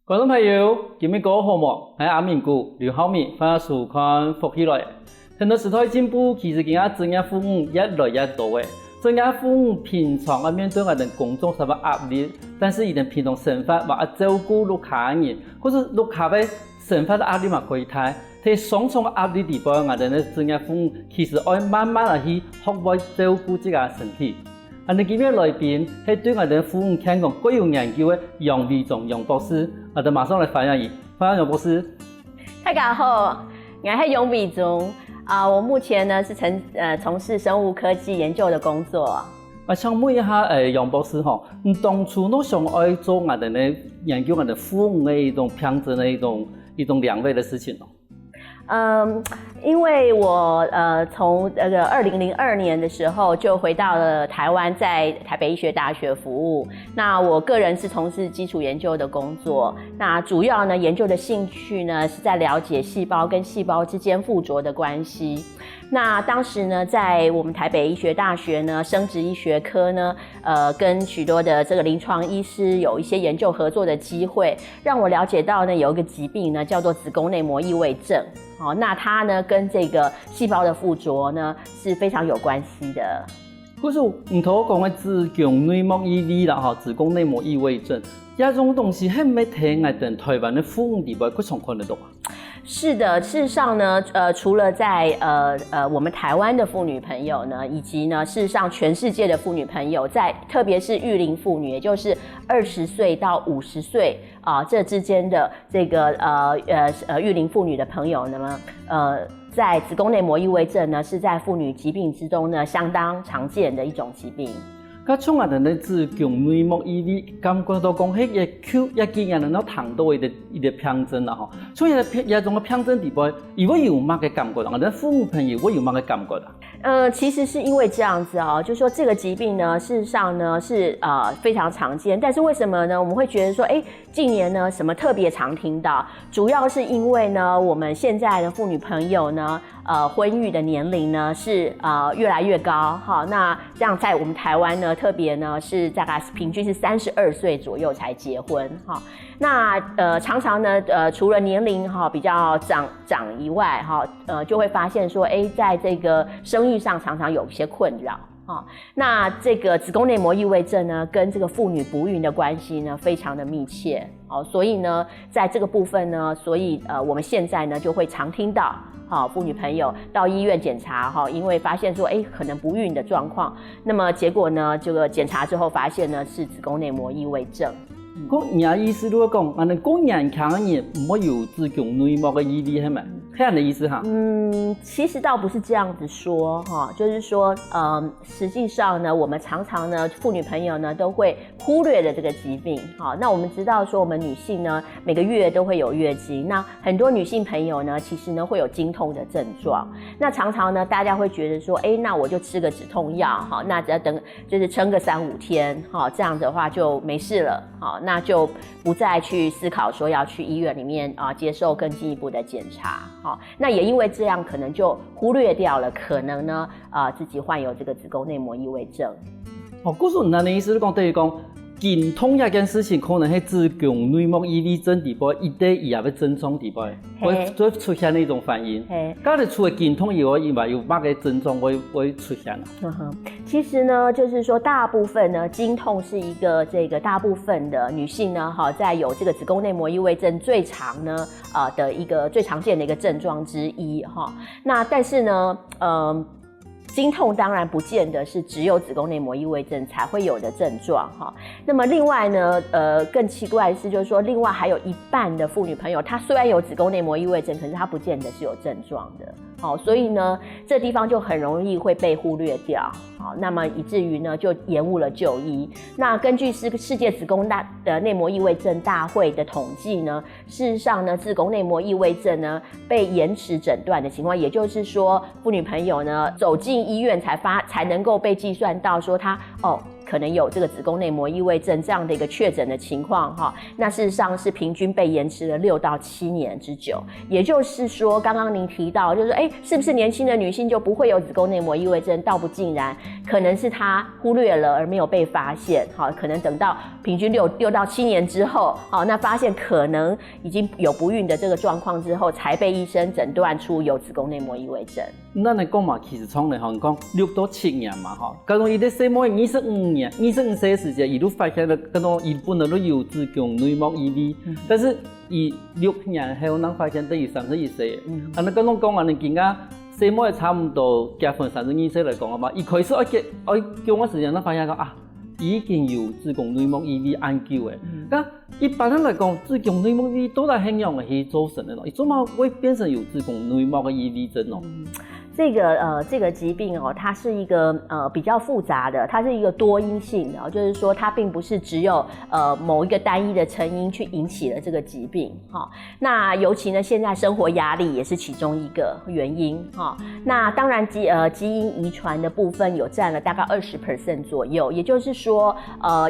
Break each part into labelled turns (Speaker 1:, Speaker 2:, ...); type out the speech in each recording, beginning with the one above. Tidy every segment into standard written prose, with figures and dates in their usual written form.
Speaker 1: 观众朋友，今日过好冇？喺阿明姑刘浩明翻书看福起来。很多时代进步，其实今仔职业父母越来越多诶。职业父母平常啊面对我哋工作上嘅压力，但是伊哋平常生活或照顾屋企人，或是屋企嘅生活嘅压力嘛可以睇。喺双重嘅压力底下，我哋嘅职业父母其實要慢慢嚟去學會照顧自己嘅身體。我哋今日來賓係對我哋父母健康各有研究嘅楊偉忠楊博士，我哋馬上嚟歡迎楊博士。
Speaker 2: 大家好，我係楊偉忠。我目前呢是從事生物科技研究的工作。
Speaker 1: 想問一下楊博士吼，你當初都想愛做我哋呢研究我哋父母嘅一種品質的一種兩位的事情咯？
Speaker 2: 因為我從2002年的時候就回到了台灣，在台北醫學大學服務。那我個人是從事基礎研究的工作，那主要呢研究的興趣呢是在了解細胞跟細胞之間附着的關係。那當時呢，在我們台北醫學大學呢生殖醫學科呢，跟許多的這個臨床醫師有一些研究合作的機會，讓我了解到呢有一個疾病呢叫做子宮內膜異位症。那它呢跟這個細胞的附着呢是非常有關係的。
Speaker 1: 可是唔同我講嘅子宮內膜異位啦，子宮內膜異位症，呢種東西係咪聽我哋台灣嘅父母地位佢常看得到啊？
Speaker 2: 是的，事實上呢，除了在我們台灣的婦女朋友呢，以及呢，事實上全世界的婦女朋友，特別是育齡婦女，也就是20歲到50歲這之間的這個育齡婦女的朋友呢，在子宮內膜異位症呢，是在婦女疾病之中呢相當常見的一種疾病。
Speaker 1: 咁從我哋嘅子宮內膜異位，感覺到講係一級一級人能夠談到一個病症啦，嗬。所以一種嘅病症地步，如果有乜嘅感覺啦，我哋父母朋友會有乜嘅感覺啦？
Speaker 2: 其實是因為這樣子啊，就是說這個疾病呢，事實上呢是非常常見，但是為什麼呢？我們會覺得說，近年呢什麼特別常聽到，主要是因為呢，我們現在的婦女朋友呢，婚育的年齡呢是越來越高，哈，那這樣在我們台灣呢，特別呢是大概平均是32歲左右才結婚，哈，那常常呢除了年齡哈比較長以外，哈，就會發現說，在這個生育上常常有一些困擾。那這個子宮內膜異位症呢，跟這個婦女不孕的關係呢，非常的密切。所以呢，在這個部分呢，所以我們現在呢就會常聽到，婦女朋友到醫院檢查，因為發現說，可能不孕的狀況，那麼結果呢，這個檢查之後發現呢是子宮內膜異位症。
Speaker 1: 人意思如果講，我哋講年輕嘅人唔會有子宮內膜嘅異位係咪？係咁嘅意思哈？
Speaker 2: 其實倒不是這樣子說哈，就是說，實際上呢，我們常常呢，婦女朋友呢都會忽略了這個疾病。好，那我們知道說，我們女性呢每個月都會有月經，那很多女性朋友呢，其實呢會有經痛的症狀。那常常呢，大家會覺得說，那我就吃個止痛藥，好，那只要等就是撐個3-5天，好，這樣子的話就沒事了，好，那就不再去思考說要去醫院裡面接受更進一步的檢查。好，那也因為這樣，可能就忽略掉了可能呢，自己患有這個子宮內膜異位症。
Speaker 1: 故事那你意思是講，等於講經痛一件事情，可能係子宮內膜異位症底部一對以下嘅症狀底部，會出現的一種反應。咁你除了經痛以外，有乜嘅症狀會出現啊？
Speaker 2: 其實呢，就是說大部分呢，經痛是一個大部分的女性呢，在有這個子宮內膜異位症最常呢，的一個最常見的一個症狀之一哈。那但是呢，經痛當然不見得是只有子宮內膜異位症才會有的症狀哈。那麼另外呢，更奇怪的是，就是說另外還有一半的婦女朋友，她雖然有子宮內膜異位症，可是她不見得是有症狀的。好，所以呢，這地方就很容易會被忽略掉。好，那麼以至於呢，就延誤了就醫。那根據世界子宮內膜異位症大會的統計呢，事實上呢，子宮內膜異位症呢被延遲診斷的情況，也就是說，婦女朋友呢走進醫院才能夠被計算到說她可可能有这个子宫内膜异位症这样的一个确诊的情况哈，那事实上是平均被延迟了6到7年之久。也就是说，刚刚您提到，就是说，是不是年轻的女性就不会有子宫内膜异位症？倒不尽然，可能是她忽略了而没有被发现。好，可能等到平均6到7年之后，好，那发现可能已经有不孕的这个状况之后，才被医生诊断出有子宫内膜异位症。
Speaker 1: 咱来讲嘛，其实从来讲6到7年嘛，吼，假如伊在生末25岁时间，伊都发现了，假如伊本来都有子宫内膜异位，但是伊6年後，咱發現得伊31歲，那假如講你今仔生末差唔多結婚32歲來講啊嘛，伊開始叫我時間，咱發現講啊，已經有子宮內膜異位研究誒。那一般人來講，子宮內膜異位多大影響係造成的咯？伊怎麼會變成有子宮內膜嘅異位症咯？
Speaker 2: 這個疾病哦，它是一個比較複雜的，它是一個多因性的，就是說它並不是只有某一個單一的成因去引起了這個疾病哈。那尤其呢，現在生活壓力也是其中一個原因哈。那當然基因遺傳的部分有佔了大概20% 左右，也就是說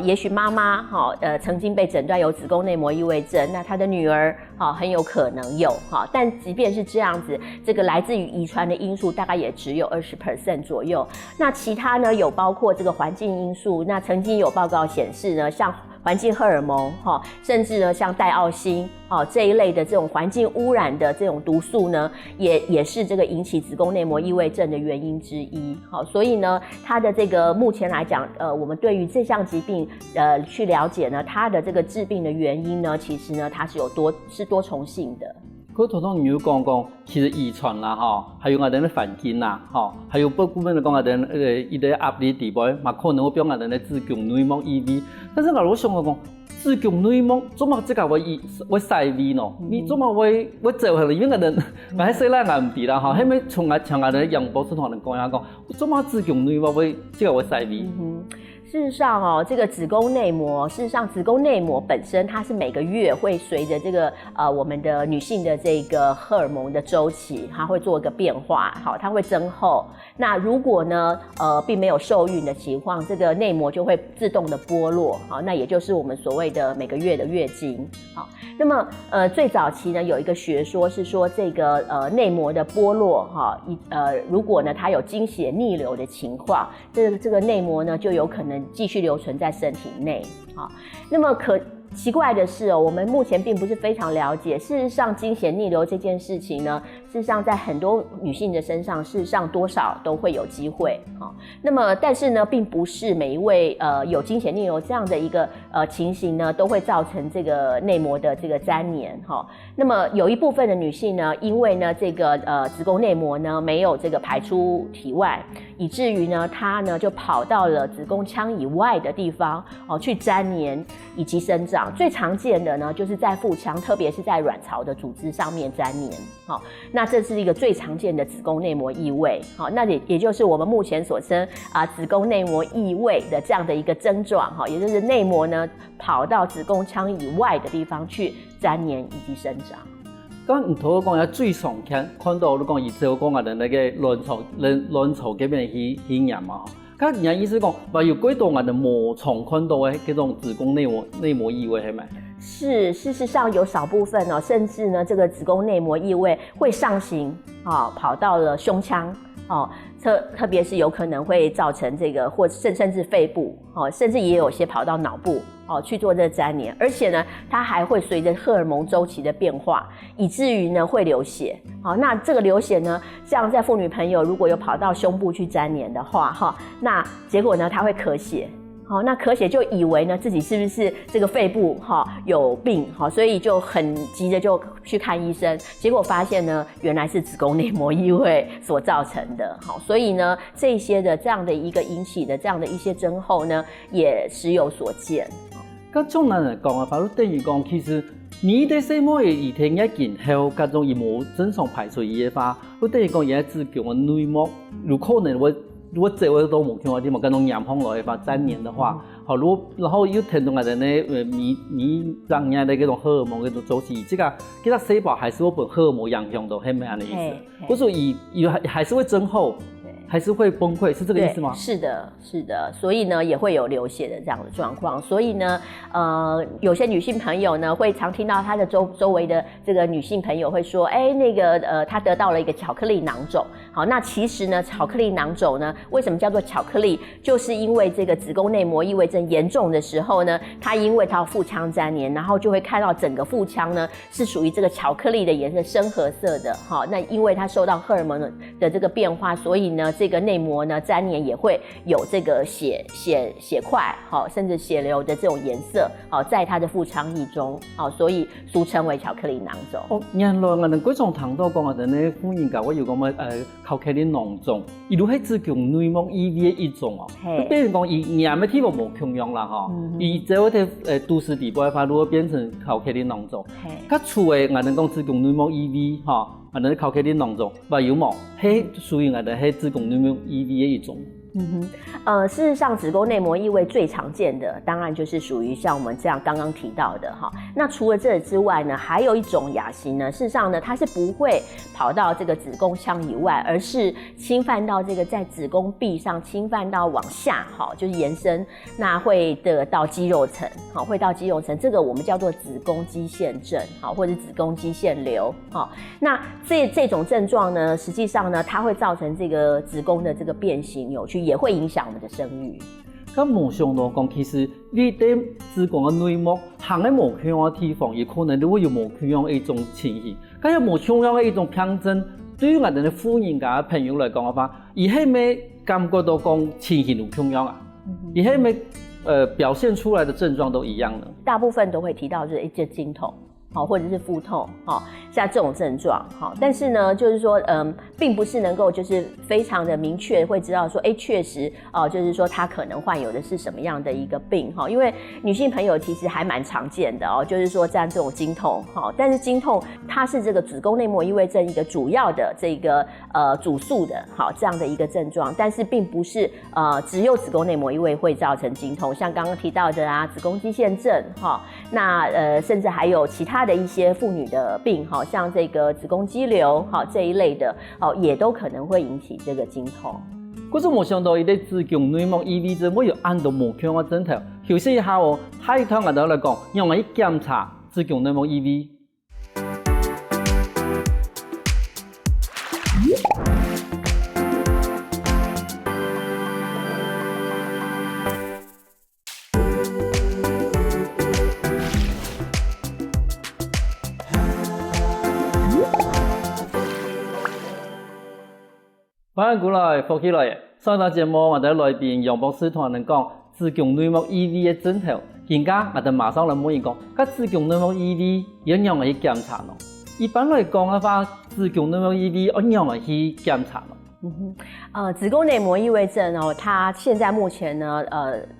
Speaker 2: 也許媽媽哈曾經被診斷有子宮內膜異位症，那她的女兒很有可能有哈。但即便是這樣子，這個來自於遺傳的因素大概也只有20% 左右。那其他呢，有包括這個環境因素，那曾經有報告顯示呢，像環境荷爾蒙甚至呢像戴奧辛這一類的這種環境污染的這種毒素呢，也是這個引起子宮內膜異位症的原因之一。所以呢，它的這個目前來講，我們對於這項疾病去了解呢，它的這個致病的原因呢，其實呢它是多重性的。
Speaker 1: 佢頭先你有講，其實遺傳啦，還有我哋嘅環境啦，還有部分嚟講我哋伊啲壓力地位，嘛可能會變我哋嘅子宮內膜異位。但是我想講，子宮內膜怎麼即個會細位呢？你怎麼會做下嚟？因為人我喺細粒眼唔知啦，後尾從我哋楊博士同人講下講，怎麼子宮內膜會即個會細位？
Speaker 2: 事實上這個子宮內膜，事實上子宮內膜本身它是每個月會隨着這個我們的女性的這個荷爾蒙的週期，它會做一個變化，好，它會增厚。那如果呢並沒有受孕的情況，這個內膜就會自動的剝落，好，那也就是我們所謂的每個月的月經。好，那麼最早期呢有一個學說是說這個內膜的剝落如果呢它有經血逆流的情況，這個內膜呢就有可能繼續留存在身體內。好，那麼奇怪的是我們目前並不是非常了解，事實上經血逆流這件事情呢，事實上在很多女性的身上，事實上多少都會有機會。那麼但是呢並不是每一位有經血逆流這樣的一個情形呢都會造成這個內膜的這個粘連。那麼有一部分的女性呢，因為呢這個子宮內膜呢沒有這個排出體外，以至於呢她呢就跑到了子宮腔以外的地方去粘連以及生長。最常見的呢就是在腹腔，特別是在卵巢的組織上面粘連。那這是一個最常見的子宮內膜異位。那也就是我們目前所稱子宮內膜異位的這樣的一個症狀，也就是內膜呢跑到子宮腔以外的地方去粘連以及生長。
Speaker 1: 咁唔同講有最常見看到你講伊就講我哋那個卵巢嗰邊嘅顯現嘛。咁人家意思講，話有幾多我哋冇常看到嘅嗰種子宮內膜異位係咪？
Speaker 2: 是，事實上有少部分甚至呢，這個子宮內膜異位會上行，跑到了胸腔，特別是有可能會造成這個，或甚至肺部，甚至也有些跑到腦部，去做這個粘連，而且呢，它還會隨着荷爾蒙週期的變化，以至於呢會流血。那這個流血呢，像在婦女朋友如果有跑到胸部去粘連的話，那結果呢，它會咳血。那咳血就以為呢自己是不是這個肺部有病，所以就很急着就去看醫生，結果發現呢原來是子宮內膜異位所造成的。所以呢這些的這樣的一個引起的這樣的一些症候呢也時有所見。
Speaker 1: 咁從咱嚟講法律等於講其實你哋生末嘅異體一件後，各種伊冇正常排出嘅話，你等於講而家子宮嘅內膜有可能會。如果這位都冇聽話啲，冇跟種陽風來發粘連的話，好，然後又聽到我哋呢迷讓人的嗰種荷爾蒙嗰種週期，這個細胞還是會被荷爾蒙影響到，係咪咁嘅意思？不是以還是會增厚。还是会崩溃，是这个意思吗？
Speaker 2: 是的，是的，所以呢也会有流血的这样的状况。所以呢，有些女性朋友呢会常听到她的周围的这个女性朋友会说，她得到了一个巧克力囊肿。好，那其实呢，巧克力囊肿呢，为什么叫做巧克力？就是因为这个子宫内膜异位症严重的时候呢，它因为它有腹腔粘连，然后就会看到整个腹腔呢是属于这个巧克力的颜色，深褐色的。好，那因为它受到荷尔蒙的这个变化，所以呢，这个内膜呢粘连也会有这个血块，好，甚至血流的这种颜色，好，在它的腹腔液中，好，所以俗称为巧克力囊肿。
Speaker 1: 哦，原来我们嗰種談到講啊，等咧婦人甲我有講巧克力囊腫，伊都係子宮內膜異位的一種哦。比如講，伊驗的體無無窮樣啦吼，伊在我哋都市地步發，如果變成巧克力囊腫，較厝的我哋講子宮內膜異位吼，我哋巧克力囊腫，唔有冇？係屬於我哋係子宮內膜異位的一種。
Speaker 2: 事實上，子宮內膜異位最常見的，當然就是屬於像我們這樣剛剛提到的哈。那除了這之外呢，還有一種亞型呢，事實上呢，它是不會跑到這個子宮腔以外，而是侵犯到這個在子宮壁上，侵犯到往下，哈，就是延伸，那會得到肌肉層，好，會到肌肉層，這個我們叫做子宮肌腺症，好，或者子宮肌腺瘤，好。那這種症狀呢，實際上呢，它會造成這個子宮的這個變形扭曲。也會影響我們的生育。
Speaker 1: 咁無想到講，其實你對子宮嘅內膜行喺無缺氧嘅地方，也可能都會有無缺氧嘅一種情形。咁有無缺氧嘅一種象徵，對於我哋嘅婦人家朋友嚟講嘅話，而係咪感覺到講情形有缺氧啊？而係咪表現出來的症狀都一樣呢？
Speaker 2: 大部分都會提到就是這經痛。好，或者是腹痛，好，像這種症狀，好，但是呢，就是說，並不是能夠就是非常的明確會知道說，確實，就是說他可能患有的是什麼樣的一個病，哈，因為女性朋友其實還蠻常見的哦，就是說這種經痛，好，但是經痛它是這個子宮內膜異位症一個主要的這個主訴的，好，這樣的一個症狀，但是並不是只有子宮內膜異位會造成經痛，像剛剛提到的啊，子宮肌腺症，哈，那甚至還有其他的一些婦女的病，好像這個子宮肌瘤，好這一類的，也都可能會引起這個經痛。
Speaker 1: 可是冇想到，伊啲子宮內膜異位症，我又按到無缺氧嘅症頭，休息一下哦，下一堂我哋嚟講，讓我去檢查子宮內膜異位。歡迎過來，福起來！上檔節目我哋來賓楊博士同我哋講子宮內膜異位嘅症頭，而家我哋馬上嚟問伊講，咁子宮內膜異位要讓我去檢查咯？一般來講嘅話，子宮內膜異位要讓我去檢查咯？
Speaker 2: 子宮內膜異位症哦，它現在目前呢，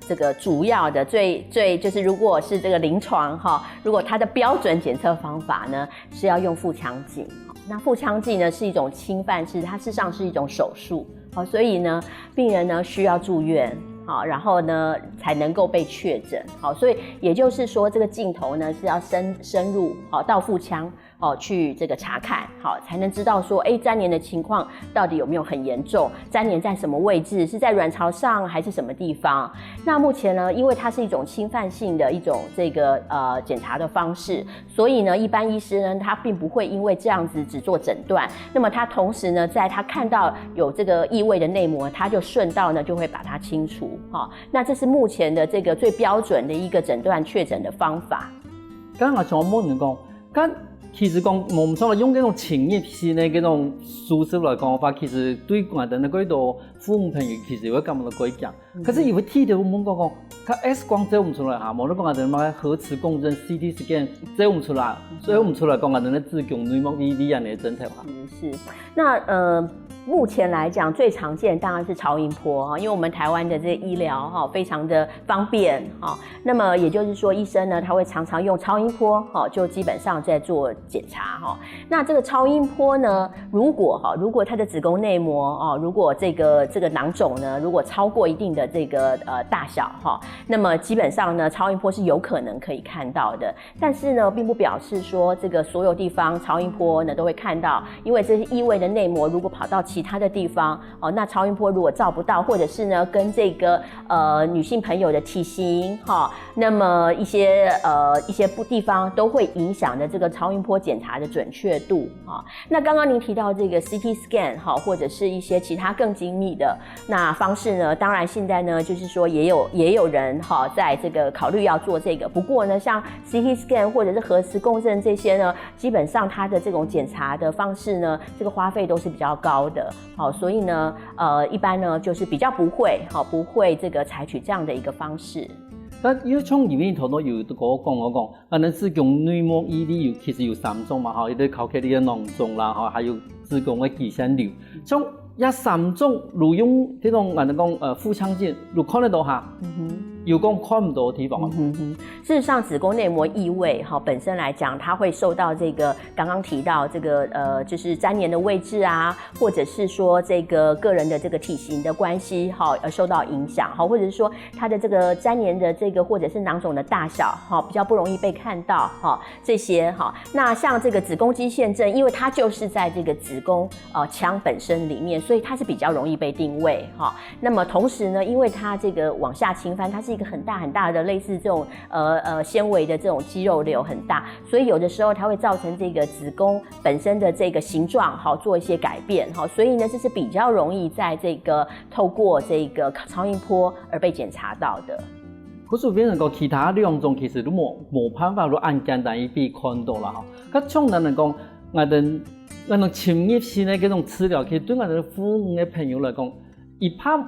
Speaker 2: 這個主要的最就是如果是這個臨床哈，如果它的標準檢測方法呢，是要用腹腔鏡。那腹腔鏡呢是一種侵犯式，它事實上是一種手術，好，所以呢，病人呢需要住院，好，然後呢才能夠被確診，好，所以也就是說，這個鏡頭呢是要深入，好，到腹腔。去這個查看，好，才能知道說，粘連的情況到底有沒有很嚴重？粘連在什麼位置？是在卵巢上還是什麼地方？那目前呢，因為它是一種侵犯性的一種這個檢查的方式，所以呢，一般醫師呢，他並不會因為這樣子只做診斷。那麼他同時呢，在他看到有這個異位的內膜，他就順道呢就會把它清除。那這是目前的這個最標準的一個診斷確診的方法。
Speaker 1: 剛剛我想問你講，其實講我們用嗰種情業性嘅嗰種書式來講嘅話，其實對我哋嗰度父母朋友其實有咁樣嘅改革。可是有啲睇到我們講，佢 X 光照唔出來嚇，冇得講我哋乜核磁共振 CT scan 照唔出來，照唔出來講我哋嘅子宮內膜異位嘅症頭嚇。
Speaker 2: 是，那目前來講，最常見當然是超音波，因為我們台灣的這個醫療非常的方便，那麼也就是說，醫生呢，他會常常用超音波，就基本上在做检查哈。那这个超音波呢，如果它的子宫内膜如果这个囊肿呢，如果超过一定的这个大小哈，那么基本上呢，超音波是有可能可以看到的。但是呢，并不表示说这个所有地方超音波呢都会看到，因为这些异位的内膜如果跑到其他的地方那超音波如果照不到，或者是呢跟这个女性朋友的体型那么一些地方都会影响的这个超音波检查的准确度那刚刚您提到这个 CT scan 或者是一些其他更精密的那方式呢，当然现在呢就是说也有人在这个考虑要做这个。不过呢，像 CT scan 或者是核磁共振这些呢，基本上它的这种检查的方式呢，这个花费都是比较高的所以呢一般呢就是比较不会这个采取这样的一个方式。
Speaker 1: 但因為從裡面頭都有講，那子宮內膜異位其實有3種嘛，有啲考起啲囊腫啦，還有子宮嘅肌腺瘤。從一3種，如用這種腹腔鏡，如看得到下。有講看不到的地方
Speaker 2: 事實上，子宮內膜異位本身來講，它會受到這個剛剛提到這個就是沾黏的位置啊，或者是說這個個人的這個體型的關係而受到影響或者是說它的這個沾黏的這個或者是囊腫的大小比較不容易被看到這些那像這個子宮肌腺症，因為它就是在這個子宮腔本身裡面，所以它是比較容易被定位那麼同時呢，因為它這個往下侵犯，它是一個很大的類似這種纖維的這種肌肉瘤很大，所以有的時候它會造成這個子宮本身的這個形狀做一些改變所以呢這是比較容易在這個透過這個超音波而被檢查到的。
Speaker 1: 可是變成講其他2種其實都冇辦法都按簡單一被看到啦咁從咱嚟講，我哋侵入性嘅嗰種治療，其實對我哋婦女嘅朋友嚟講，一怕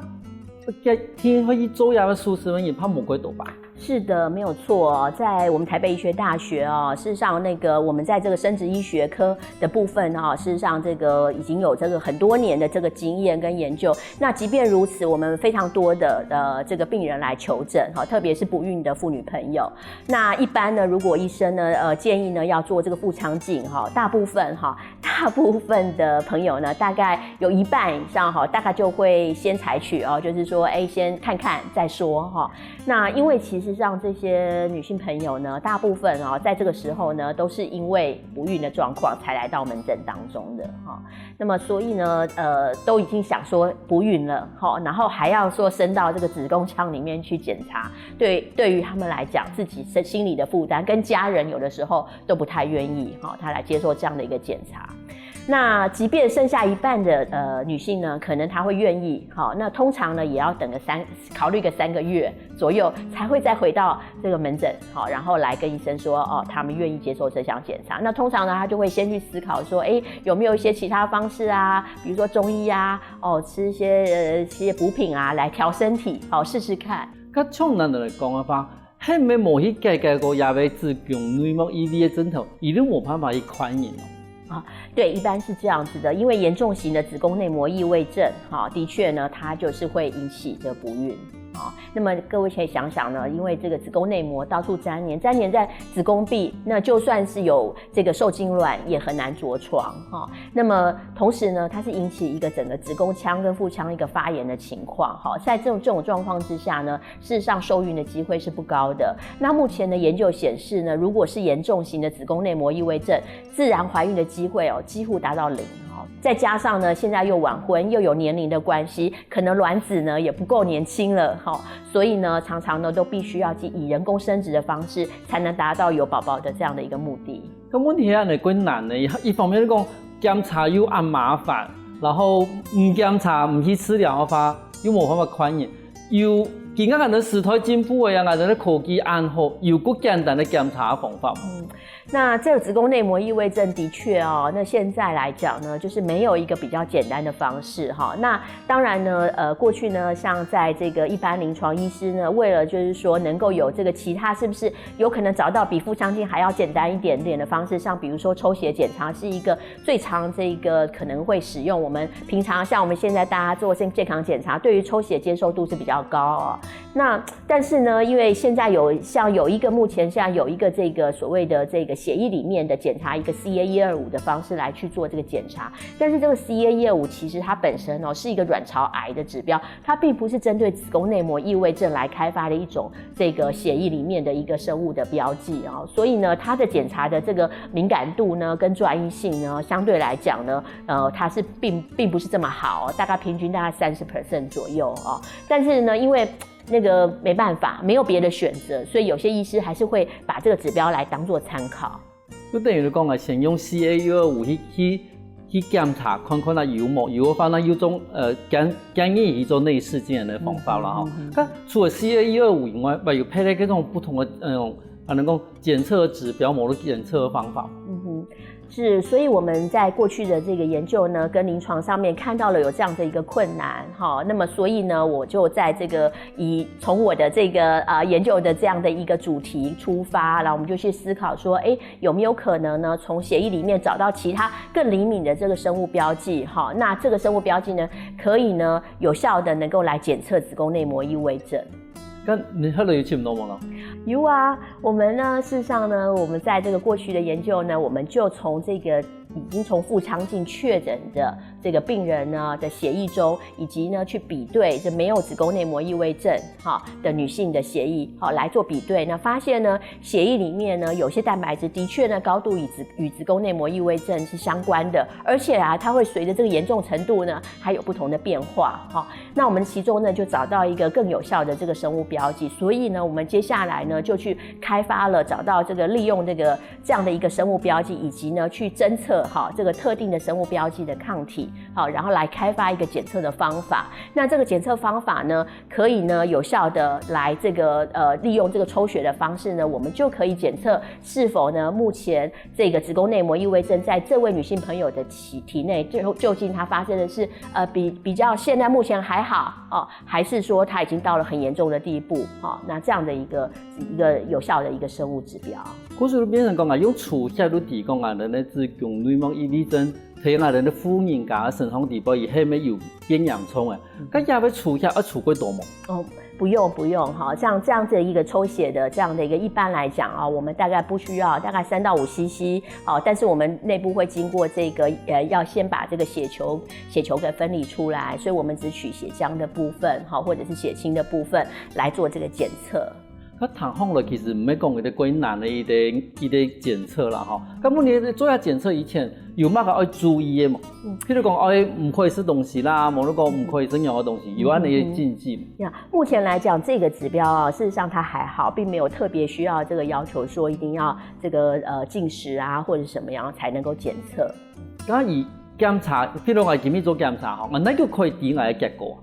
Speaker 1: 天可以做一個數十蚊，一怕冇幾多吧。
Speaker 2: 是的，沒有錯在我們台北醫學大學事實上那個我們在這個生殖醫學科的部分事實上這個已經有這個很多年的這個經驗跟研究。那即便如此，我們非常多的這個病人來求診特別是不孕的婦女朋友。那一般呢，如果醫生呢建議呢要做這個腹腔鏡大部分的朋友呢，大概有一半以上大概就會先採取就是說先看看再說那因為其實上這些女性朋友呢，大部分在這個時候呢，都是因為不孕的狀況才來到門診當中的那麼所以呢都已經想說不孕了然後還要說升到這個子宮腔裡面去檢查，對於他們來講，自己心理的負擔跟家人有的時候都不太願意他來接受這樣的一個檢查。那即便剩下一半的女性呢，可能她會願意那通常呢也要等考慮個3個月左右才會再回到這個門診然後來跟醫生說他們願意接受這項檢查。那通常呢她就會先去思考說有沒有一些其他方式啊，比如說中醫啊吃一些補品啊來調身體試試看。
Speaker 1: 咁從咱嚟講嘅話，係咪冇去解決過也為子宮內膜異位嘅症頭，一定冇辦法去寬延
Speaker 2: 對，一般是這樣子的，因為嚴重型的子宮內膜異位症的確呢，它就是會引起這不孕那麼各位可以想想呢，因為這個子宮內膜到處沾黏在子宮壁，那就算是有這個受精卵也很難着床那麼同時呢，它是引起一個整個子宮腔跟腹腔一個發炎的情況在這種狀況之下呢，事實上受孕的機會是不高的。那目前的研究顯示呢，如果是嚴重型的子宮內膜異位症，自然懷孕的機會幾乎達到0再加上呢，現在又晚婚，又有年齡的關係，可能卵子呢也不夠年輕了所以呢，常常呢都必須要以人工生殖的方式，才能達到有寶寶的這樣的一個目的。
Speaker 1: 咁問題係幾難呢？一方面你講檢查又按麻煩，然後唔檢查唔去治療嘅話，又冇辦法寬延，又而家我哋時代進步嘅，我哋科技按好，又個簡單的檢查方法。
Speaker 2: 那這個子宮內膜異位症的確那現在來講呢，就是沒有一個比較簡單的方式那當然呢，過去呢，像在這個一般臨床醫師呢，為了就是說能夠有這個其他是不是有可能找到比腹腔鏡還要簡單一點點的方式，像比如說抽血檢查是一個最常這個可能會使用。我們平常像我們現在大家做健康檢查，對於抽血接受度是比較高那但是呢，因為現在有一個目前現在有一個這個所謂的這個血液里面的检查一个 CA125的方式来去做这个检查，但是这个 CA125其实它本身是一个卵巢癌的指标，它并不是针对子宫内膜异位症来开发的一种这个血液里面的一个生物的标记所以呢，它的检查的这个敏感度呢跟专一性呢，相对来讲呢，它是并不是这么好，大概平均大概30% 左右但是呢，因为那个没办法，没有别的选择，所以有些医师还是会把这个指标来当做参考。
Speaker 1: 就等于讲先用 CA125去检查，看看有冇可能有种建议一种内视镜的方法啦除了 CA125以外，还有配那种不同的能够检测指标，某种检测方法。
Speaker 2: 是，所以我们在过去的这个研究呢，跟临床上面看到了有这样的一个困难那么所以呢，我就在这个从我的这个研究的这样的一个主题出发，然后我们就去思考说，有没有可能呢，从血液里面找到其他更灵敏的这个生物标记那这个生物标记呢，可以呢有效的能够来检测子宫内膜异位症。
Speaker 1: 你后来有去唔到吗？
Speaker 2: 有啊，我们呢，事实上呢，我们在这个过去的研究呢，我们就从这个已经从腹腔镜确诊的这个病人呢的血液中，以及呢去比对这没有子宫内膜异位症的女性的血液来做比对，那发现呢血液里面呢有些蛋白质的确呢高度与子宫内膜异位症是相关的，而且它会随着这个严重程度呢还有不同的变化那我们其中呢就找到一个更有效的这个生物标记，所以呢我们接下来呢就去开发了找到这个利用这样的一个生物标记，以及呢去侦测这个特定的生物标记的抗体然后来开发一个检测的方法。那这个检测方法呢，可以呢有效的来这个利用这个抽血的方式呢，我们就可以检测是否呢目前这个子宫内膜异位症在这位女性朋友的体内究竟它发生的是比较现在目前还好还是说它已经到了很严重的地步那这样的一个有效的一个生物指标。
Speaker 1: 可是变成讲用除血都提供人的子宫内膜异位症，睇人的妇人家身上地步，而下面有变洋葱咁也要除血要除几多吗？
Speaker 2: 不用像这样子的一个抽血的这样的一个，一般来讲我们大概不需要大概3到5 cc 但是我们内部会经过这个要先把这个血球给分离出来，所以我们只取血浆的部分或者是血清的部分来做这个检测。
Speaker 1: 糖肪了其实唔係講佢哋幾難嘅一啲檢測啦咁你做下檢測以前有乜個要注意嘅嘛？譬如講唔可以吃東西啦，冇得講唔可以生養嘅東西，有安嘅禁忌。
Speaker 2: 目前來講，這個指標事實上它還好，並沒有特別需要這個要求說一定要這個禁食或者什麼樣才能夠檢測。
Speaker 1: 檢查，譬如我今日做檢查那就可以點嚟嘅結果。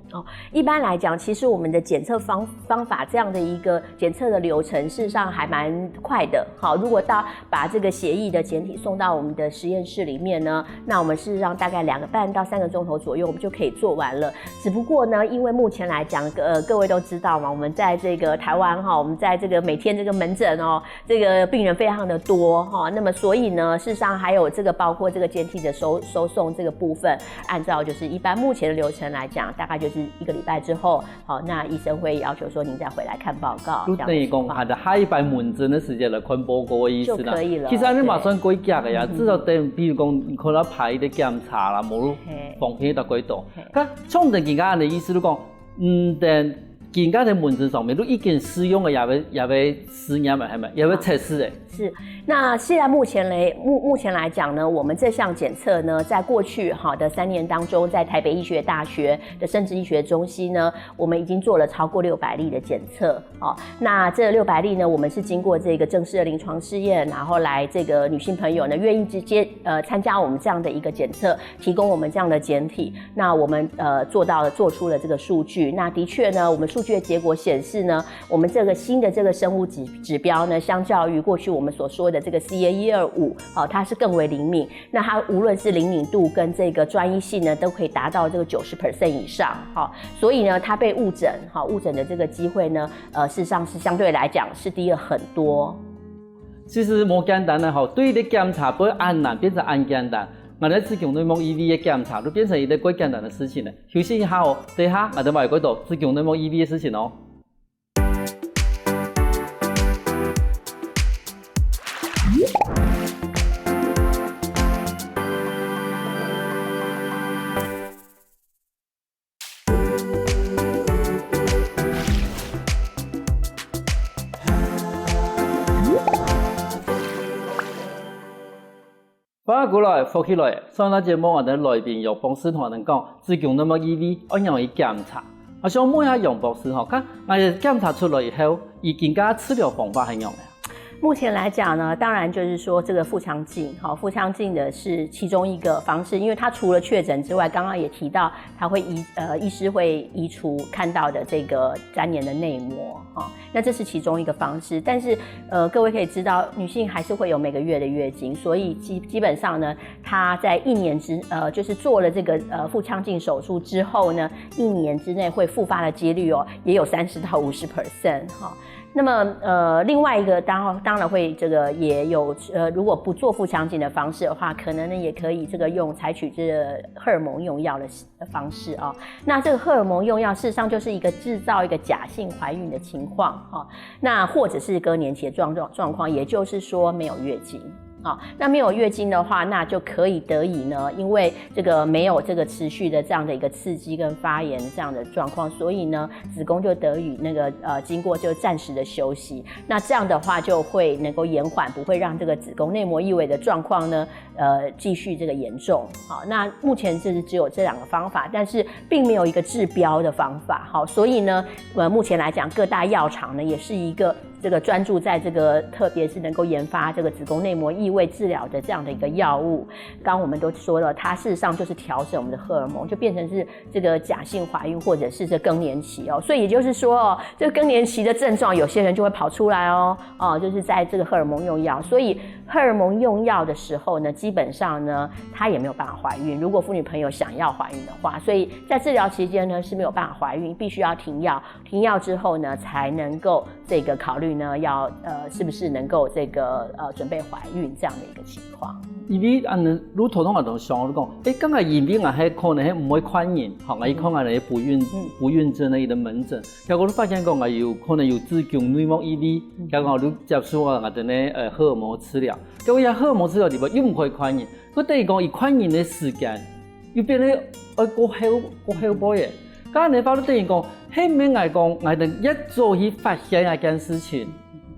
Speaker 2: 一般來講，其實我們的檢測方法這樣的一個檢測的流程，事實上還蠻快的。如果把這個血液的檢體送到我們的實驗室裡面呢，那我們事實上大概2個半到3個鐘頭左右，我們就可以做完了。只不過呢，因為目前來講，各位都知道嘛，我們在這個台灣我們在這個每天這個門診這個病人非常的多那麼所以呢，事實上還有這個包括這個檢體的收送這個部分，按照就是一般目前的流程來講，大概就是1個禮拜之後，那醫生會要求說您再回來看報告。
Speaker 1: 就等於講，下禮拜門診的時間來看報告的意思啦。
Speaker 2: 就可以了。
Speaker 1: 其實你嘛算規格嘅呀，至少等，比如講可能排啲檢查啦，冇放棄到幾多。咁從等人家嘅意思都講，等人家嘅門診上面都已經使用嘅，也要試驗嘅係咪？也要測試嘅。
Speaker 2: 是，那現在目前來講呢，我們這項檢測呢，在過去的3年當中，在台北醫學大學的生殖醫學中心呢，我們已經做了超過600例的檢測那這600例呢，我們是經過這個正式的臨床試驗，然後來這個女性朋友呢，願意直接參加我們這樣的一個檢測，提供我們這樣的檢體，那我們做出了這個數據。那的確呢，我們數據的結果顯示呢，我們這個新的這個生物指標呢，相較於過去我們所說的這個 CA125它是更為靈敏。那它無論是靈敏度跟這個專一性呢，都可以達到這個90% 以上所以呢，它被誤診的這個機會呢，事實上是相對來講是低了很多。
Speaker 1: 其實冇簡單的對你檢查不會按難變成按簡單。我哋子宮內膜異位嘅檢查都變成一個幾簡單的事情咧。休息一下等下我哋咪講到子宮內膜異位嘅事情反过来，复起来，上咱节目我哋来宾杨博士同我哋讲，子宫内膜异位按样去检查。我想问下杨博士吼，看我哋检查出来以后，已经加治疗方法系样咩？
Speaker 2: 目前来讲呢，当然就是说这个腹腔镜，腹腔镜的是其中一个方式，因为它除了确诊之外，刚刚也提到，它会医师会移除看到的这个粘连的内膜，那这是其中一个方式。但是各位可以知道，女性还是会有每个月的月经，所以基本上呢，她在1年就是做了这个腹腔镜手术之后呢，1年之内会复发的几率也有30到50%哈。那么另外一个当然会这个也有如果不做腹腔镜的方式的话，可能呢也可以这个采取这个荷尔蒙用药的方式啊。那这个荷尔蒙用药事实上就是一个制造一个假性怀孕的情况啊，那或者是更年期的状况，也就是说没有月经。那没有月经的话，那就可以得以呢，因为这个没有这个持续的这样的一个刺激跟发炎这样的状况，所以呢，子宫就得以那个经过就暂时的休息。那这样的话就会能够延缓，不会让这个子宫内膜异位的状况呢继续这个严重。好，那目前就是只有这2个方法，但是并没有一个治标的方法。好，所以呢，目前来讲，各大药厂呢也是一个这个专注在这个，特别是能够研发这个子宫内膜异位治疗的这样的一个药物。刚刚我们都说了，它事实上就是调整我们的荷尔蒙，就变成是这个假性怀孕或者是这更年期哦。所以也就是说这个更年期的症状，有些人就会跑出来就是在这个荷尔蒙用药。所以荷尔蒙用药的时候呢，基本上呢，她也没有办法怀孕。如果妇女朋友想要怀孕的话，所以在治疗期间呢是没有办法怀孕，必须要停药。停药之后呢，才能够这个考虑呢，要是不是能够这个准备怀孕这样的一个情况。
Speaker 1: 因为如头痛都想我讲，刚才因为可能唔会宽延，我伊看下不孕症的伊的门诊，结果都发现讲有可能有子宫内膜异位，结果都接受我哋呢荷尔蒙治疗，结果荷尔蒙治疗里边又唔可以宽延，佢等于讲伊宽延的时间又变得过后波嘅。咁你發到等於講，係咩嚟講？我哋一早去發現一件事情，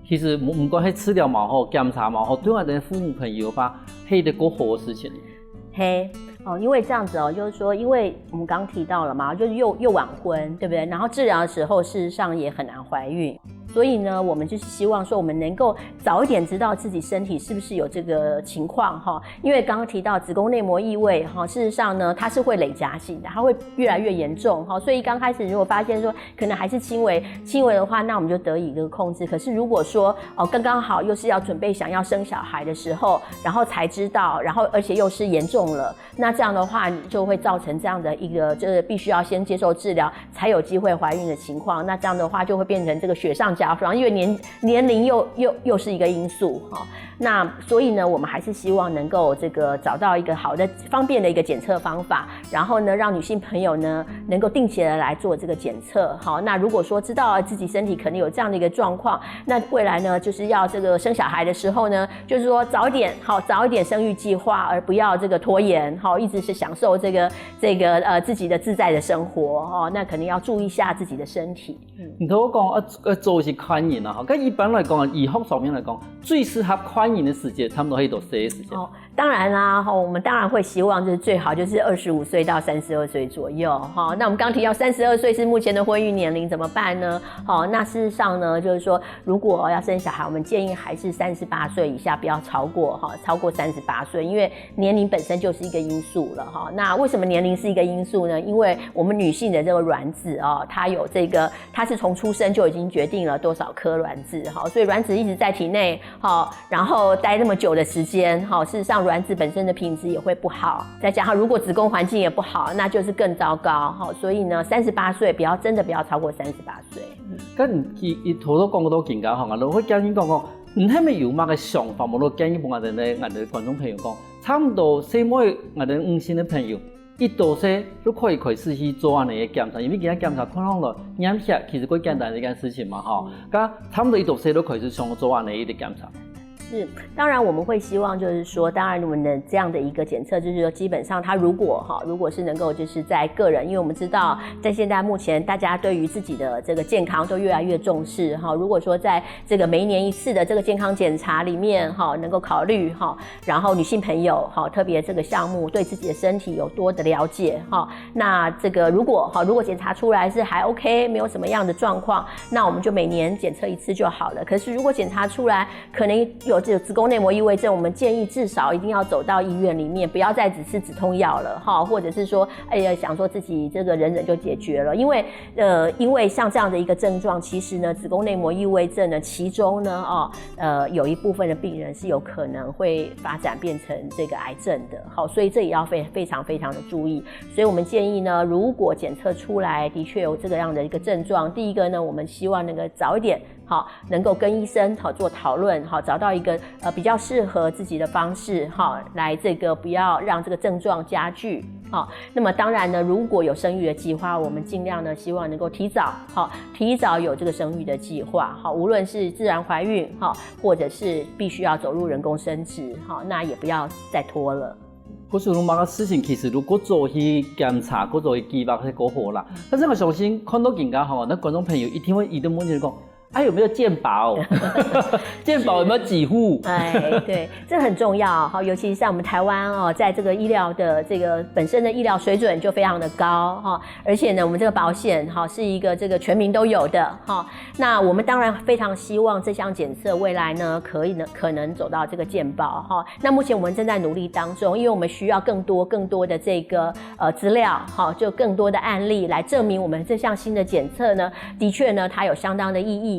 Speaker 1: 其實唔講係治療冇好，檢查冇好，對我哋父母朋友話係一個好的事情。
Speaker 2: 因為這樣子就是說，因為我們剛提到了嘛，就是又晚婚，對不對？然後治療的時候，事實上也很難懷孕。所以呢，我們就是希望說，我們能夠早一點知道自己身體是不是有這個情況哈。因為剛剛提到子宮內膜異位哈，事實上呢，它是會累加性的，它會越來越嚴重哈。所以剛開始如果發現說可能還是輕微的話，那我們就得以這個控制。可是如果說剛剛好又是要準備想要生小孩的時候，然後才知道，然後而且又是嚴重了，那這樣的話就會造成這樣的一個就是必須要先接受治療才有機會懷孕的情況。那這樣的話就會變成這個雪上加霜，因為年齡又是一個因素哈。那所以呢，我們還是希望能夠這個找到一個好的方便的一個檢測方法，然後呢，讓女性朋友呢能夠定期的來做這個檢測。好，那如果說知道自己身體可能有這樣的一個狀況，那未來呢就是要這個生小孩的時候呢，就是說早一點生育計劃，而不要這個拖延，好，一直是享受這個自己的自在的生活，那可能要注意一下自己的身體。
Speaker 1: 你同我講做是寬延啊，咁一般來講，醫學上面來講，最適合寬延的時間，差唔多係到幾時間？
Speaker 2: 當然啦，我們當然會希望就是最好就是25歲到32歲左右。那我們剛提到32歲是目前的婚育年齡，怎麼辦呢？那事實上呢，就是說如果要生小孩，我們建議還是38歲以下，不要超過38歲，因為年齡本身就是一個因素了。那為什麼年齡是一個因素呢？因為我們女性的這個卵子它有這個，它是從出生就已經決定了多少顆卵子，所以卵子一直在體內，然後待那麼久的時間，事實上卵子本身的品質也會不好，再加上如果子宮環境也不好，那就是更糟糕。所以呢，38歲真的不要超過38歲。
Speaker 1: 咁伊頭都講到健康我會建議講，唔係咪有乜嘅想法，我都建議我哋觀眾朋友講，差唔多細妹我哋五線嘅朋友，一到歲都可以開始去做呢個檢查，因為其實檢查可能咯，驗血其實幾簡單的一件事情嘛，咁差唔多一到歲都開始想做呢個檢查。
Speaker 2: 是，当然我们会希望就是说，当然我们的这样的一个检测，就是说基本上它如果是能够就是在个人，因为我们知道在现在目前大家对于自己的这个健康都越来越重视哈。如果说在这个每一年一次的这个健康检查里面哈，能够考虑哈，然后女性朋友哈，特别这个项目对自己的身体有多的了解哈，那这个如果检查出来是还 OK， 没有什么样的状况，那我们就每年检测一次就好了。可是如果检查出来可能有子宫内膜异位症，我们建议至少一定要走到医院里面，不要再只吃止痛药了哈，或者是说想说自己这个忍就解决了，因为像这样的一个症状，其实呢子宫内膜异位症呢，其中呢有一部分的病人是有可能会发展变成这个癌症的，好，所以这也要非常非常的注意。所以我们建议呢，如果检测出来的确有这个样的一个症状，第一个呢，我们希望能够早一点能够跟医生做讨论，找到一个比较适合自己的方式来这个不要让这个症状加剧。那么当然呢，如果有生育的计划，我们尽量呢希望能够提早有这个生育的计划，无论是自然怀孕或者是必须要走入人工生殖，那也不要再拖了。
Speaker 1: 嗰時攏某個事情，其實如果做去檢查，嗰做去計劃係過好啦。但是我相信看到人家那觀眾朋友一定會遇到問題講。有沒有健保？健保有沒有給付？
Speaker 2: 对，这很重要尤其是像我们台湾在这个医疗的这个本身的医疗水准就非常的高而且呢，我们这个保险是一个这个全民都有的那我们当然非常希望这项检测未来呢可能走到这个健保那目前我们正在努力当中，因为我们需要更多的这个资料就更多的案例来证明我们这项新的检测呢，的确呢它有相当的意义。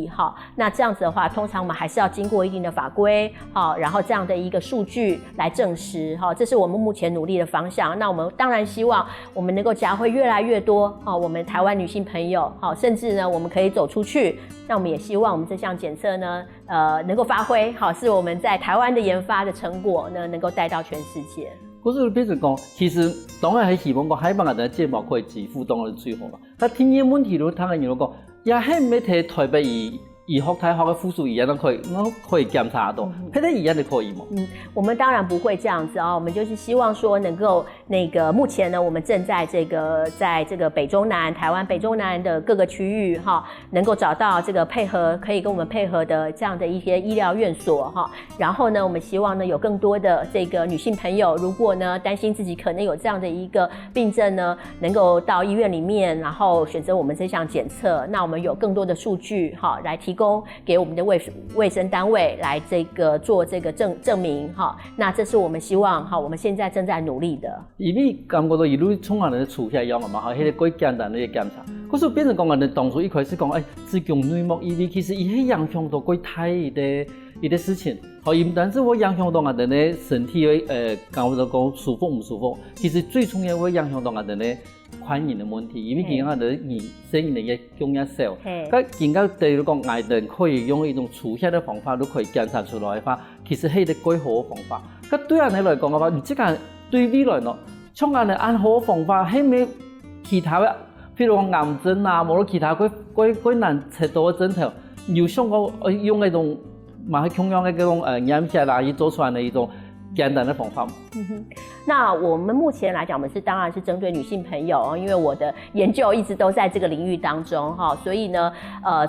Speaker 2: 那这样子的话，通常我们还是要经过一定的法规然后这样的一个数据来证实这是我们目前努力的方向。那我们当然希望我们能够夹会越来越多我们台湾女性朋友甚至呢我们可以走出去。那我们也希望我们这项检测呢能够发挥是我们在台湾的研发的成果呢能够带到全世界。
Speaker 1: 嗰時變成講，其實當然係希望講，希望人哋健保可以給付，當然最好啦。但天然問題如他嘅人講，也係唔係台北醫學大學嘅附屬醫院都可以檢查到，佢哋醫院就可以嗎？
Speaker 2: 我們當然不會這樣子我們就是希望說能夠目前呢，我們正在這個北中南台灣北中南的各個區域能夠找到這個可以跟我們配合的這樣的一些醫療院所然後呢，我們希望呢有更多的這個女性朋友，如果呢擔心自己可能有這樣的一個病症呢，能夠到醫院裡面，然後選擇我們這項檢測，那我們有更多的數據來提供給我們的衛生單位來這個做這個證明那這是我們希望我們現在正在努力的。
Speaker 1: 因為感覺到一路從人哋處下樣嘛迄個幾簡單的檢查，嗰時變成講人哋當初一開始講子宮內膜異位，其實伊係影響到幾大一個事情，伊唔單止會影響到人哋嘅身體講到講舒服唔舒服，其實最重要會影響到人哋嘅懷孕的問題，因為佢人哋生育嘅供應少，咁人家對於講癌症可以用一種粗細的方法都可以檢查出來嘅話，其實係一個幾好嘅方法。咁對人哋來講嘅話，唔知間對未來咯，從人哋按好方法，係咪其他嘅，譬如講癌症啊，或者其他幾難測到嘅症頭，要想講用一種蠻同樣嘅嗰種驗血啦，而做出來嘅一種簡單的方法。
Speaker 2: 那我們目前來講，我們當然是針對女性朋友，因為我的研究一直都在這個領域當中所以呢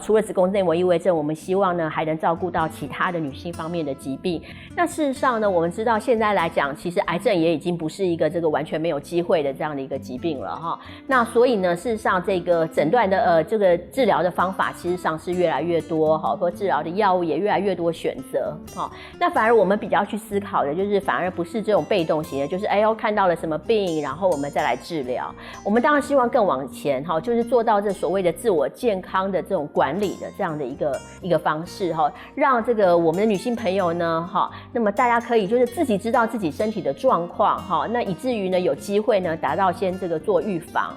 Speaker 2: 除了子宮內膜異位症，我們希望呢還能照顧到其他的女性方面的疾病。那事實上呢，我們知道現在來講，其實癌症也已經不是一個這個完全沒有機會的這樣的一個疾病了那所以呢，事實上這個診斷的這個治療的方法，其實上是越來越多或治療的藥物也越來越多選擇那反而我們比較去思考的，就是反而不是這種被動型的，就是看到了什麼病，然後我們再來治療。我們當然希望更往前就是做到這所謂的自我健康的這種管理的這樣的一個方式讓這個我們的女性朋友呢那麼大家可以就是自己知道自己身體的狀況那以至於呢有機會呢達到先這個做預防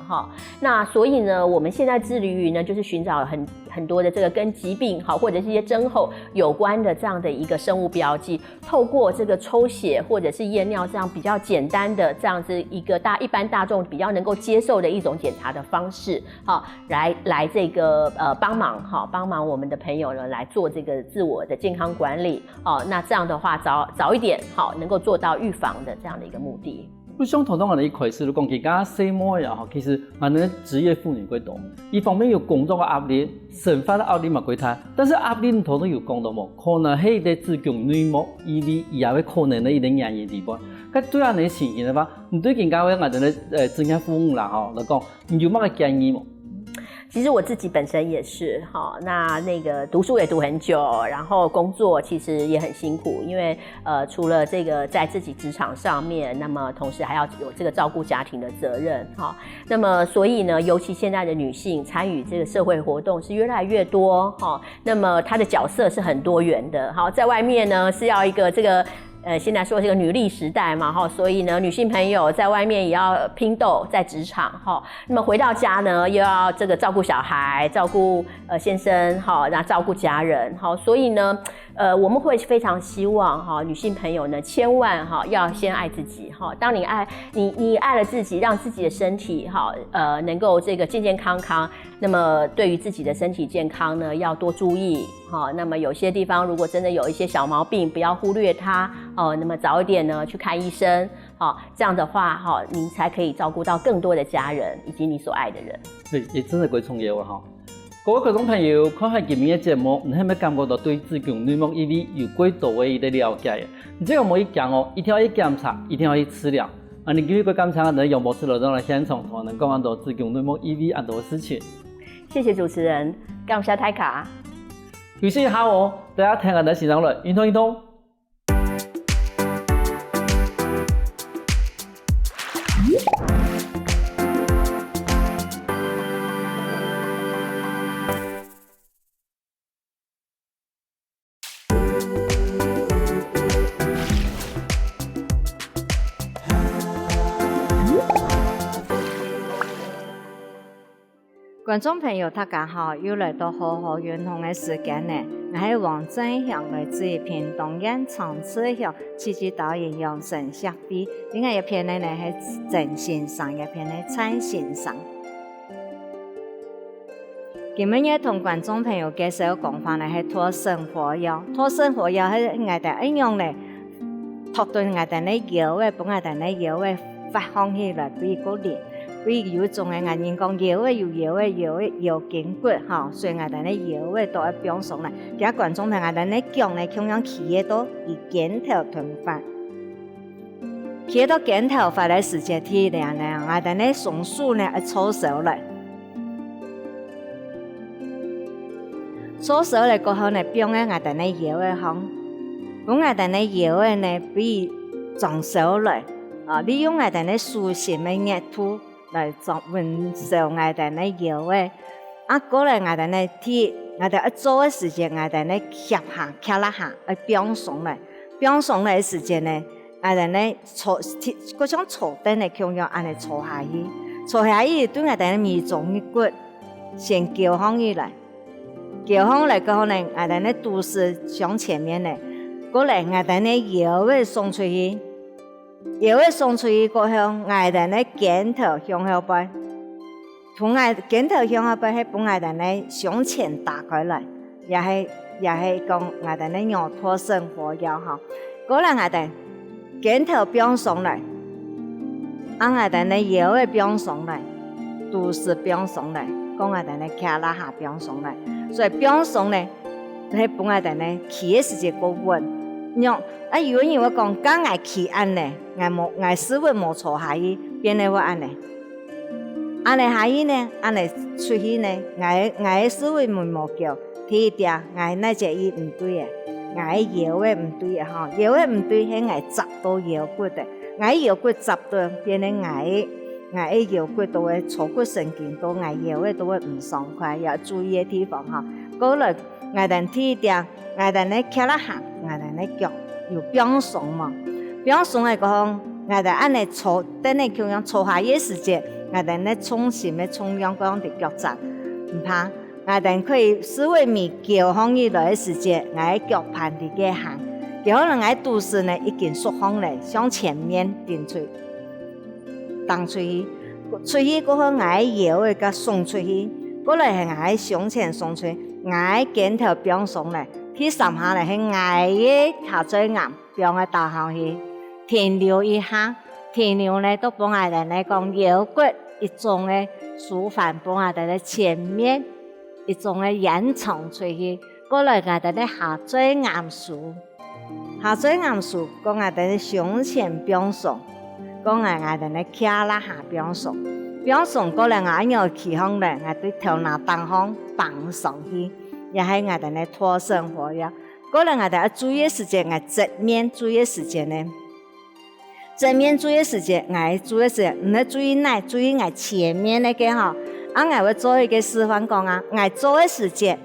Speaker 2: 那所以呢我們現在致力於呢就是尋找很多的这个跟疾病好或者是一些症候有关的这样的一个生物标记，透过这个抽血或者是验尿这样比较简单的这样子一个一般大众比较能够接受的一种检查的方式，好，来这个帮忙我们的朋友呢来做这个自我的健康管理，哦，那这样的话早一点好能够做到预防的这样的一个目的。
Speaker 1: 不相同的一块是，讲其他细妹呀，其实我们职业妇女几多，一方面有工作的压力，生活的压力嘛几大，但是压力头都有讲到冇，可能係一啲子宮內膜異位，也會可能的一啲原因地方。咁對安尼情形的話，你對更加會我哋嘅職業婦女啦，嚟講，你有乜嘅建議冇？
Speaker 2: 其实我自己本身也是哈，那个读书也读很久，然后工作其实也很辛苦，因为除了这个在自己职场上面，那么同时还要有这个照顾家庭的责任哈。那么所以呢，尤其现在的女性参与这个社会活动是越来越多哈，那么她的角色是很多元的。好，在外面呢是要一个这个。现在说这个女力时代嘛，哈，所以呢，女性朋友在外面也要拼斗，在职场，哈，那么回到家呢，又要这个照顾小孩，照顾先生，哈，然后照顾家人，哈，所以呢，我们会非常希望哈，女性朋友呢，千万哈要先爱自己，哈，当你爱了自己，让自己的身体哈，能够这个健健康康，那么对于自己的身体健康呢，要多注意，哈，那么有些地方如果真的有一些小毛病，不要忽略它。那么早一点呢去看医生，这样的话，您才可以照顾到更多的家人以及你所爱的人。
Speaker 1: 对，也真係幾重要哈。各位觀眾朋友，看下今日嘅節目，你係咪感覺到對子宮內膜異位有幾多嘅一個了解？你這個每一講哦，一定要去檢查，一定要去治療。你今日個檢查呢，有冇事勞動來現場，同能講很多子宮內膜異位很多事情。
Speaker 2: 謝謝主持人，感謝大家。
Speaker 1: 休息一下哦，大家聽下你先上來，運動運動。
Speaker 3: 觀眾朋友大家好，又來到好好運動嘅時間呢，我係王振祥，來自屏東縣長治鄉刺激導演養生協會。另外一篇呢係鄭先生，一篇呢蔡先生。今日呢同觀眾朋友介紹講法呢係脫生活藥，脫生活藥係我哋應用呢，托對我哋呢藥嘅，幫我哋呢藥嘅發放起來比較練。比如有種嘅人講藥嘅有筋骨嚇，所以我哋呢藥嘅都係標上嚟。而家觀眾朋友哋呢講呢，咁樣企業都以剪頭斷髮，企業到剪頭髮嘅時間體量呢，我哋呢松樹呢係搓手嚟，搓手嚟過後呢，標嘅我哋呢藥嘅行，咁我哋呢藥嘅呢比裝手嚟，利用我哋呢舒適嘅熱土。來做運受我哋呢藥嘅，過來我哋呢睇，我哋一做嘅時間，我哋呢夾下夾啦下，標上嚟嘅時間呢，我哋呢坐嗰種坐凳呢，咁樣安尼坐下去，對我哋呢面中一骨先攪好起來，攪好嚟過後呢，我哋呢肚子向前面呢，過來我哋呢藥嘅送出去。藥會送出去過後，我哋呢鏡頭向後背，同我鏡頭向後背係幫我哋呢向前打開來，也係講我哋呢用脫生活藥哈。過來我哋鏡頭標上來，我哋呢藥會標上來，都是標上來，講我哋呢卡拉下標上來，所以標上來係幫我哋呢企嘅時間過穩。有人我講剛我企安呢，我思維冇錯下去，變嚟我安呢，安尼下去呢，安尼出去呢，我思維冇叫，睇啲我那隻嘢唔對嘅，我藥嘅唔對嘅哈，藥嘅唔對係我執到藥骨嘅，我藥骨執到變嚟我藥骨都會坐骨神經到，我藥嘅都會唔爽快，要注意嘅地方哈。過來我哋睇啲，我哋呢企啦下。我哋呢腳有標上嘛，標上嚟講，我哋安尼坐，等你咁樣坐下嘅時間，我哋呢重新嘅重量嗰樣嘅腳站，唔怕，我哋可以思维米交放以来嘅时节，我脚盘伫嘅行，有可能我都市呢已经缩放咧，向前面顶出，荡出去，出去过后我摇嘅甲送出去，过来系我向前送出去，我肩头表送咧，第三下咧系我嘅下嘴岩表嘅大行去，停留一下，停留咧都帮我哋嚟讲摇骨一种嘅舒缓，帮我哋咧前面。一种嘅延长出去，过来我哋咧下嘴岩树，下嘴岩树，讲我哋咧向前表送，讲我哋咧徛啦下表送，表送过来我有起向咧，我对头拿当方绑上去，也系我哋咧脱身活跃。过来我哋注意时间，我正面注意时间咧，正面注意时间，我注意时间，唔系注意哪，注意我前面那个吼。我会做一个示范讲啊，我做的时节，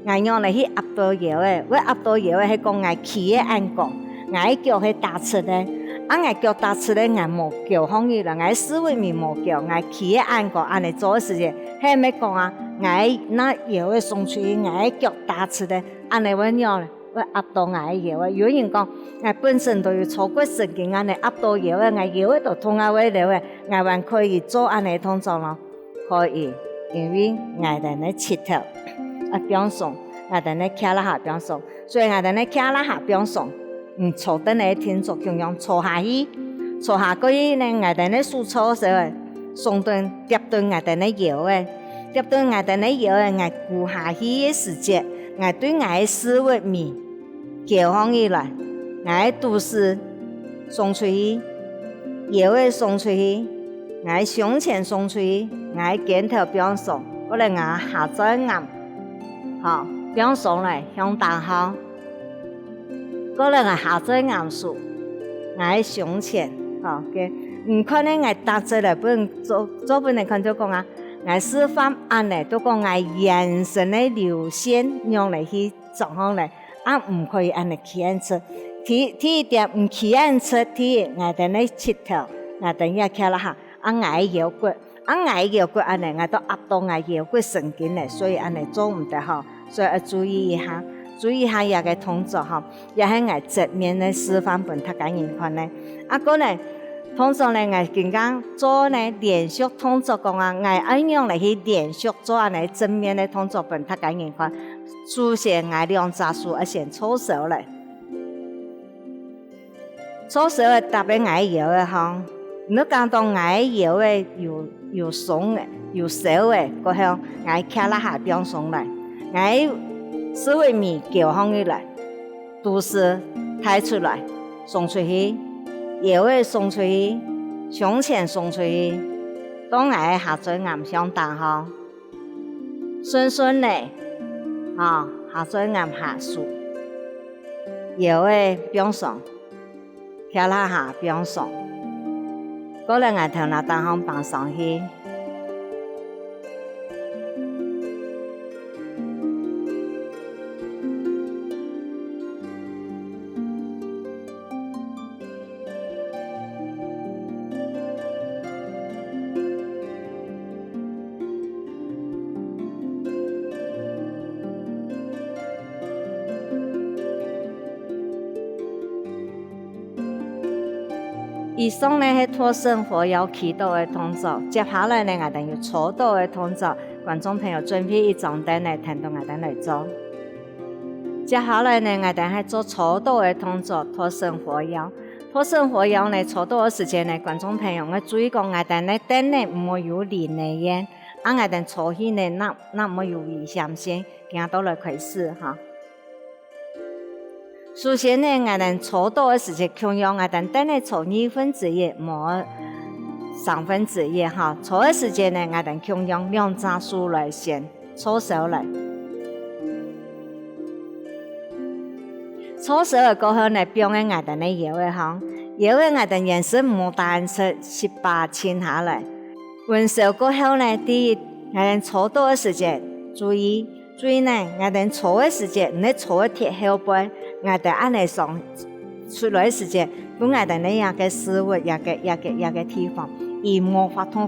Speaker 3: 我用嚟去压到摇的，我压到摇的係講我企嘅按講，我腳係打出嚟，我腳打出嚟，我冇腳放去啦，我思維面冇腳，我企嘅按講，安尼做嘅時節，係咪講啊？我那搖的送出去，我腳打出嚟，安尼我用咧，我壓到我搖的。有人講，我本身都有坐骨神經，安尼壓到搖的，我搖的就痛啊位了嘅，我還可以做安尼動作咯。可以，因為我哋咧切頭啊表送，我哋咧徛啦下表送，所以我哋咧徛啦下表送，坐得嚟天作中央坐下去，坐下嗰啲咧我哋咧數錯時候，送頓跌頓我哋咧搖嘅，跌頓我哋咧搖嘅，我顧下去嘅時節，我對我嘅思維面交放起來，我都是送出去，搖嘅送出去。我向前送出去，我肩頭表送，我嚟我下嘴岩，好表送嚟向大行，我嚟我下嘴岩數，我向前，好嘅，唔可能我打出嚟本做本嚟看就講啊，我示範安尼都講我眼神嘅流線用嚟去狀況嚟，啊唔可以安尼企安出，第一點唔企安出，第二我哋咧切頭，我哋也企啦下。我腰骨，我腰骨安尼，我都壓到我腰骨神經咧，所以安尼做唔得吼，所以要注意一下，注意一下也個動作吼，也係我正面咧示範俾大家人看咧。個咧，通常咧我更加做咧連續動作講啊，我按樣嚟去連續做安尼正面咧動作俾大家人看。首先我兩隻手要先搓手咧，搓手特別我腰嘅吼。你講到我搖嘅又鬆嘅又少嘅，嗰向我徛啦下邊鬆嚟，我思維面交放起來，都是抬出來，送出去，搖嘅送出去，向前送出去，當我下嘴岩向大行，順順嚟，下嘴岩下數，搖嘅邊鬆，徛啦下邊鬆。嗰兩個頭拿單行綁上去，以上呢係脫身活躍祈禱嘅動作，接下來呢我哋要坐到嘅動作，觀眾朋友準備一張凳嚟聽到我哋嚟做。接下來呢我哋係做坐到嘅動作，脫身活躍。脫身活躍呢坐到嘅時間呢，觀眾朋友我注意講我哋呢凳呢唔會有連嘅嘢，我哋坐起呢那唔有危險性，行到來開始哈。首先呢，我哋坐到嘅時間，強調我哋等你坐1/2，冇1/3哈。坐嘅時間呢，我哋強調兩隻手來先搓手嚟。搓手嘅過後呢，表嘅我哋呢搖嘅行，搖嘅我哋眼神冇單出18千下嚟。運手過後呢，第一我哋搓到嘅時間，注意呢，我哋搓嘅時間唔係搓一貼後背。我哋安尼上出來時間，咁我哋呢樣嘅思維，樣嘅地方，而冇發通，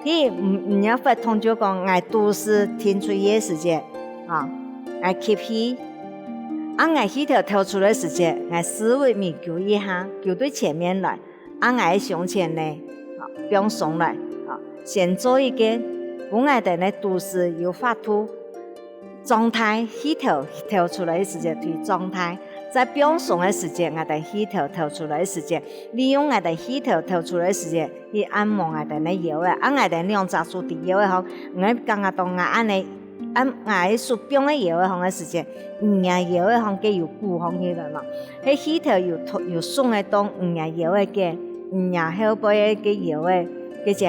Speaker 3: 你唔要发通就讲，我都是停出的时间啊，我 keep 起，我起头跳出来时间，我思维咪求一下，求对前面来，我向前呢，啊，不用上来，啊，先做一个，我哋呢都是有法度。状态起头跳出来的时间，对状态，在表送的时间，我哋起头跳出来的时间，利用我哋起头跳出来的时间，去按摩我哋呢腰啊，我哋两只手伫腰的方，我刚刚当我按呢，我手表的腰的方的时间，腰的方计有鼓方起来嘛，迄起头有送的当腰的个，后背的腰的，个只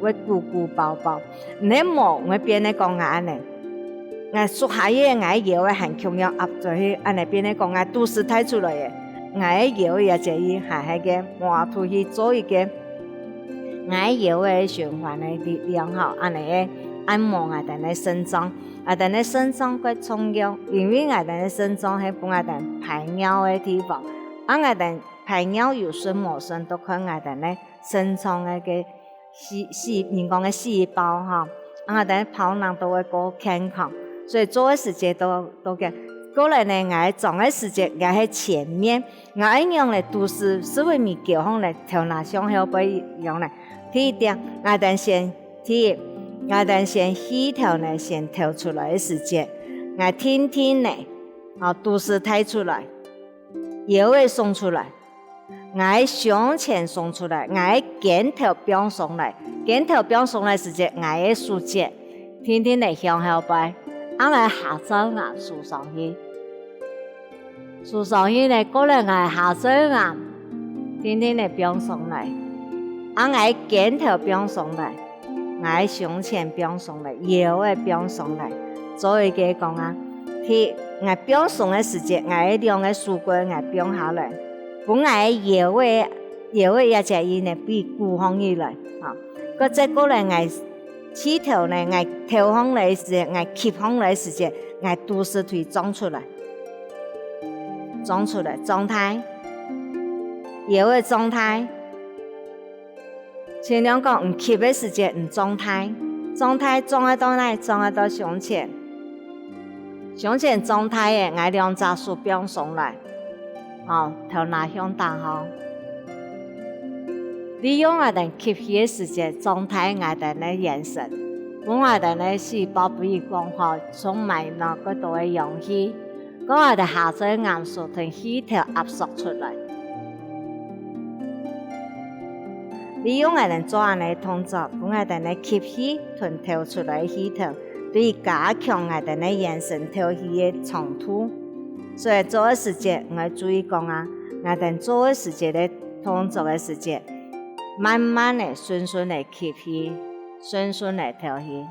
Speaker 3: 会鼓包包，你摸我边的讲安尼。我属下嘢，我腰嘅很强要压在去，安尼边咧讲，我都是睇出来嘅。我腰也就伊係迄個換出去做一個，我腰嘅循環嘅力量吼，安尼嘅按摩我哋嘅腎臟，我哋嘅腎臟佢重要，因為我哋嘅腎臟係幫我哋排尿嘅地方，我哋排尿有順冇順都看我哋嘅腎臟嘅個人講嘅細胞吼，我哋跑囊都會過健康。所以做的時間都嘅，過來呢，我做的時間我喺前面，我用嚟都是為咪叫方嚟調哪上後背用嚟，第一點，我哋先起頭呢，先調出來的時間，我天天呢，都是睇出來，腰會送出來，我向前送出來，我肩頭表送來，肩頭表送來時間，我數節，天天嚟向後背。我嚟下周啊，數上去呢，過來我下周啊，天天嚟表上嚟，我肩頭表上嚟，我胸前表上嚟，腰嘅表上嚟，做一個講啊，我表上嘅時間，我兩個數據我表下來，本我腰嘅一隻嘢呢，比鼓方起來，個再過來我。起頭呢，我跳方嚟時，我吸方嚟時，我都是腿裝出來，狀態，腰嘅狀態。前兩個唔吸嘅時唔狀態裝喺到哪？裝喺到胸前狀態嘅，我兩隻手表上來，頭拿向大方。利用我哋吸氣嘅時間，狀態我哋嘅眼神，我哋嘅細胞不易講好，從埋那嗰度嘅氧氣，我哋下載元素同氣條壓縮出來。利用我哋做安尼動作，我哋嘅吸氣同調出來氣條，對加強我哋嘅眼神調氣嘅長度。所以做嘅時間，我注意講啊，我哋做嘅時間嘅動作嘅時間。慢慢的、順順的吸氣，順順的調氣。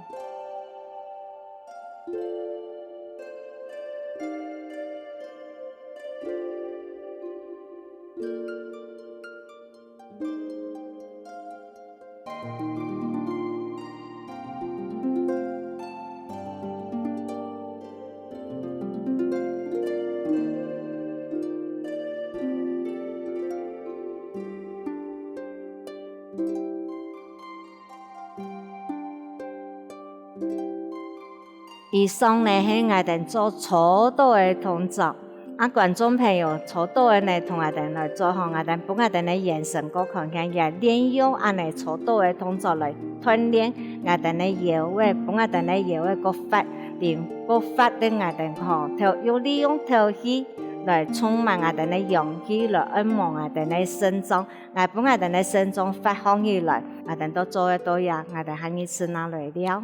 Speaker 3: 以上呢係我哋做初度嘅動作，觀眾朋友初度嘅呢同我哋來做下，我哋幫我哋嘅眼神個看見嘅，練用安尼初度嘅動作來鍛鍊我哋嘅腰嘅，幫我哋嘅腰嘅個發連個發的我哋學，要利用調氣來充滿我哋嘅陽氣，來按摩我哋嘅腎臟，我幫我哋嘅腎臟發放起來，我哋都做得到呀，我哋下一次拿來了。